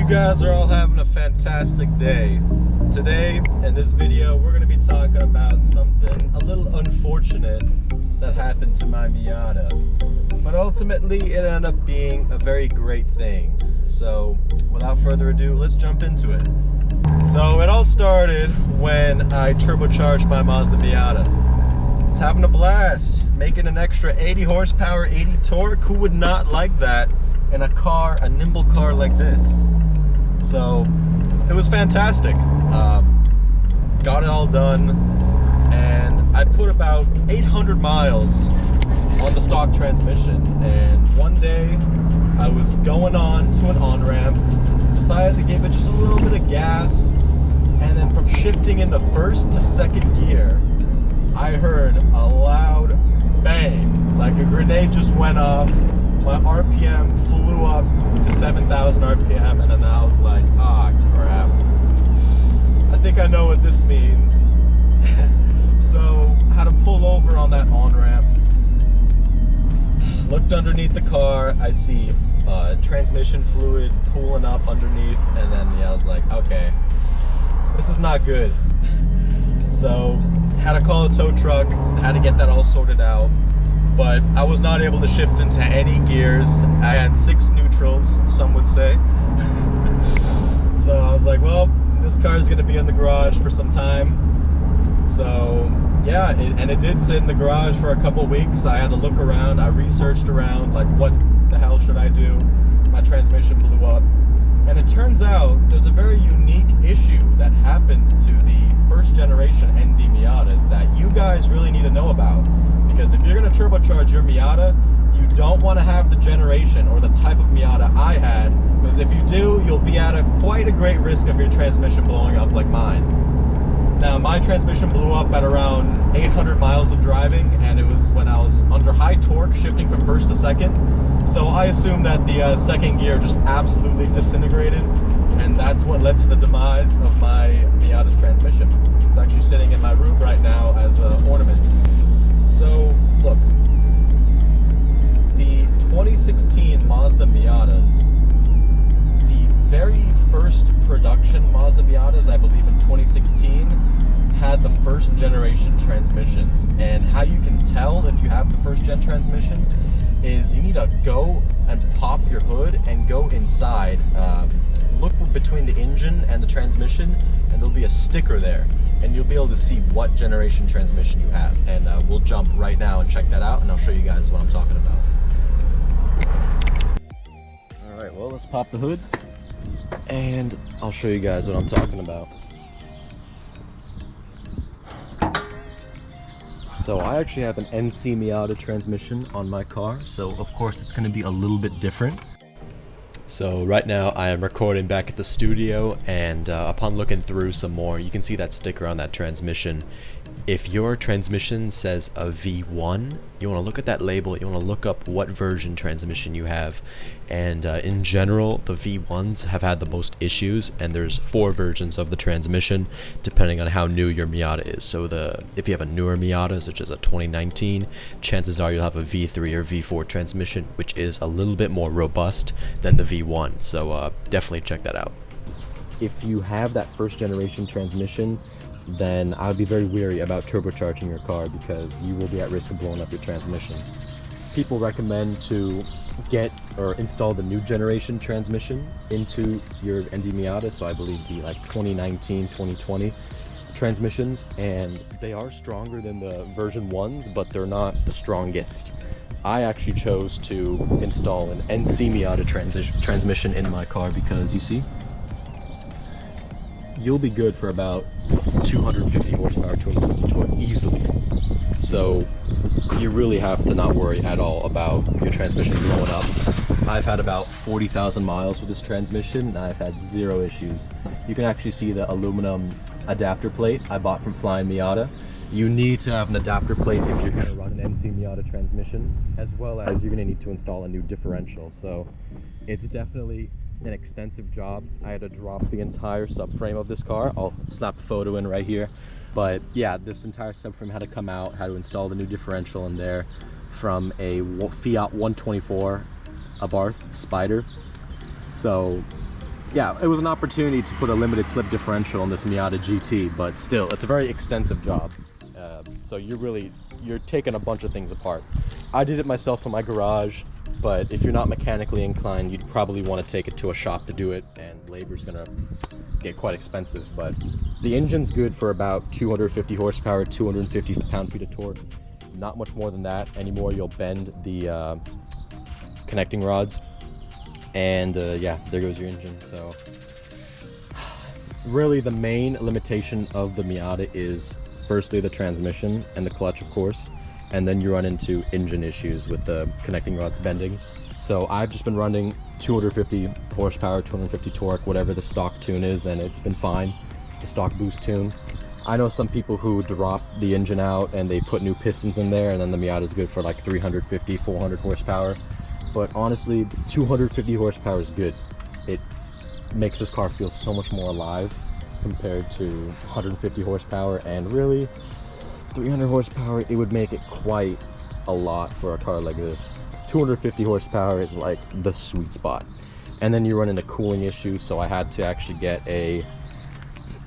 guys are all having a fantastic day. Today, in this video, we're going to be talking about something a little unfortunate that happened to my Miata. But ultimately, it ended up being a very great thing. So, without further ado, let's jump into it. So, it all started when I turbocharged my Mazda Miata. I was having a blast, making an extra 80 horsepower, 80 torque. Who would not like that in a car, a nimble car like this? So it was fantastic. Got it all done, and I put about 800 miles on the stock transmission. And one day I was going on to an on-ramp, decided to give it just a little bit of gas, and then from shifting into first to second gear, I heard a loud bang, like a grenade just went off. My RPM flew up to 7,000 RPM, and then I was like, ah, crap. I think I know what this means. So, had to pull over on that on-ramp. Looked underneath the car, I see transmission fluid pooling up underneath, and then I was like, okay, this is not good. So, had to call a tow truck, had to get that all sorted out. But I was not able to shift into any gears. I had 6 neutrals, some would say. So I was like, well, this car is gonna be in the garage for some time. So yeah, it did sit in the garage for a couple weeks. I had to look around, I researched around, like what the hell should I do? My transmission blew up. And it turns out there's a very unique issue that happens to the first generation ND Miatas that you guys really need to know about. Because if you're going to turbocharge your Miata, you don't want to have the generation or the type of Miata I had, because if you do, you'll be at quite a great risk of your transmission blowing up like mine. Now, my transmission blew up at around 800 miles of driving, and it was when I was under high torque, shifting from first to second. So I assume that the second gear just absolutely disintegrated, and that's what led to the demise of my Miata's transmission. It's actually sitting in my room right now as an ornament. So, look, the 2016 Mazda Miatas, the very first production Mazda Miatas, I believe in 2016, had the first generation transmissions. And how you can tell if you have the first gen transmission is you need to go and pop your hood and go inside, look between the engine and the transmission, and there'll be a sticker there. And you'll be able to see what generation transmission you have. And we'll jump right now and check that out, and I'll show you guys what I'm talking about. Alright, well, let's pop the hood, and I'll show you guys what I'm talking about. So I actually have an NC Miata transmission on my car, so of course it's going to be a little bit different. So right now I am recording back at the studio, and upon looking through some more, you can see that sticker on that transmission. If your transmission says a V1, you want to look at that label, you want to look up what version transmission you have. And in general, the V1s have had the most issues, and there's 4 versions of the transmission depending on how new your Miata is. So if you have a newer Miata, such as a 2019, chances are you'll have a V3 or V4 transmission, which is a little bit more robust than the V1. So definitely check that out. If you have that first generation transmission, then I would be very wary about turbocharging your car, because you will be at risk of blowing up your transmission. People recommend to get or install the new generation transmission into your ND Miata, so I believe the 2019, 2020 transmissions, and they are stronger than the version 1s, but they're not the strongest. I actually chose to install an NC Miata transmission in my car because, you see, you'll be good for about 250 horsepower, 250 torque easily. So you really have to not worry at all about your transmission blowing up. I've had about 40,000 miles with this transmission, and I've had 0 issues. You can actually see the aluminum adapter plate I bought from Flying Miata. You need to have an adapter plate if you're going to run an NC Miata transmission, as well as you're going to need to install a new differential. So it's definitely an extensive job. I had to drop the entire subframe of this car. I'll snap a photo in right here. But yeah, this entire subframe had to come out, had to install the new differential in there from a Fiat 124 Abarth Spider. So yeah, it was an opportunity to put a limited slip differential on this Miata GT, but still, it's a very extensive job. So you're taking a bunch of things apart. I did it myself in my garage, but if you're not mechanically inclined, you'd probably want to take it to a shop to do it, and labor's gonna get quite expensive. But the engine's good for about 250 horsepower, 250 pound-feet of torque. Not much more than that. Anymore, you'll bend the connecting rods, and yeah, there goes your engine. So really the main limitation of the Miata is firstly the transmission and the clutch, of course, and then you run into engine issues with the connecting rods bending. So I've just been running 250 horsepower, 250 torque, whatever the stock tune is, and it's been fine, the stock boost tune. I know some people who drop the engine out and they put new pistons in there, and then the Miata is good for like 350, 400 horsepower. But honestly, 250 horsepower is good. It makes this car feel so much more alive compared to 150 horsepower, and really 300 horsepower, it would make it quite a lot for a car like this. 250 horsepower is like the sweet spot. And then you run into cooling issues, so I had to actually get a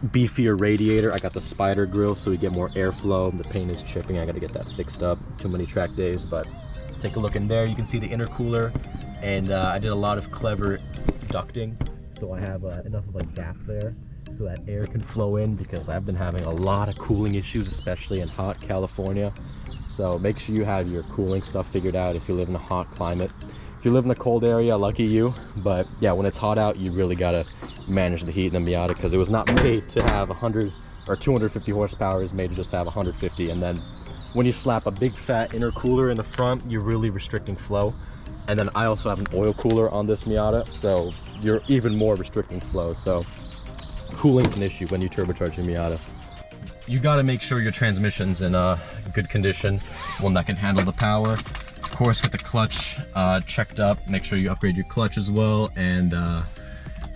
beefier radiator. I got the spider grill so we get more airflow. The paint is chipping, I gotta get that fixed up. Too many track days. But take a look in there, you can see the intercooler, and I did a lot of clever ducting, so I have enough of a gap there so that air can flow in, because I've been having a lot of cooling issues, especially in hot California. So make sure you have your cooling stuff figured out if you live in a hot climate. If you live in a cold area, lucky you. But yeah, when it's hot out, you really gotta manage the heat in the Miata, because it was not made to have 100 or 250 horsepower. It's made to just have 150. And then when you slap a big fat intercooler in the front, you're really restricting flow. And then I also have an oil cooler on this Miata, so you're even more restricting flow. So cooling's an issue when you turbocharge your Miata. You gotta make sure your transmission's in good condition, one that can handle the power. Of course, with the clutch checked up, make sure you upgrade your clutch as well, and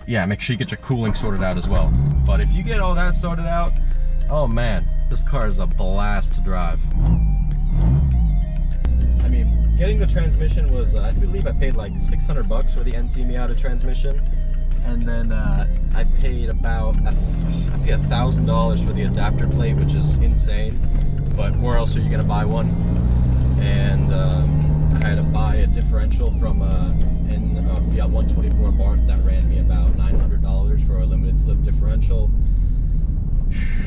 yeah, make sure you get your cooling sorted out as well. But if you get all that sorted out, oh man, this car is a blast to drive. I mean, getting the transmission was, I believe I paid like 600 bucks for the NC Miata transmission. And then I paid about $1,000 for the adapter plate, which is insane. But where else are you gonna buy one? And I had to buy a differential from Fiat 124 Barth that ran me about $900 for a limited slip differential.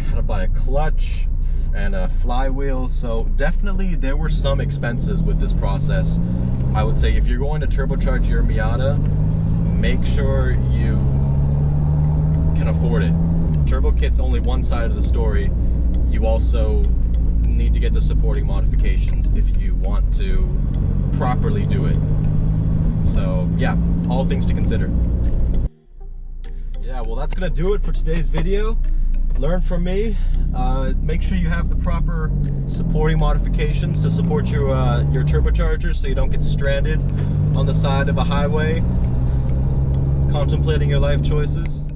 Had to buy a clutch and a flywheel. So definitely there were some expenses with this process. I would say if you're going to turbocharge your Miata, make sure you can afford it. Turbo kit's only one side of the story. You also need to get the supporting modifications if you want to properly do it. So yeah, all things to consider. Yeah, well, that's gonna do it for today's video. Learn from me. Make sure you have the proper supporting modifications to support your turbocharger, so you don't get stranded on the side of a highway contemplating your life choices.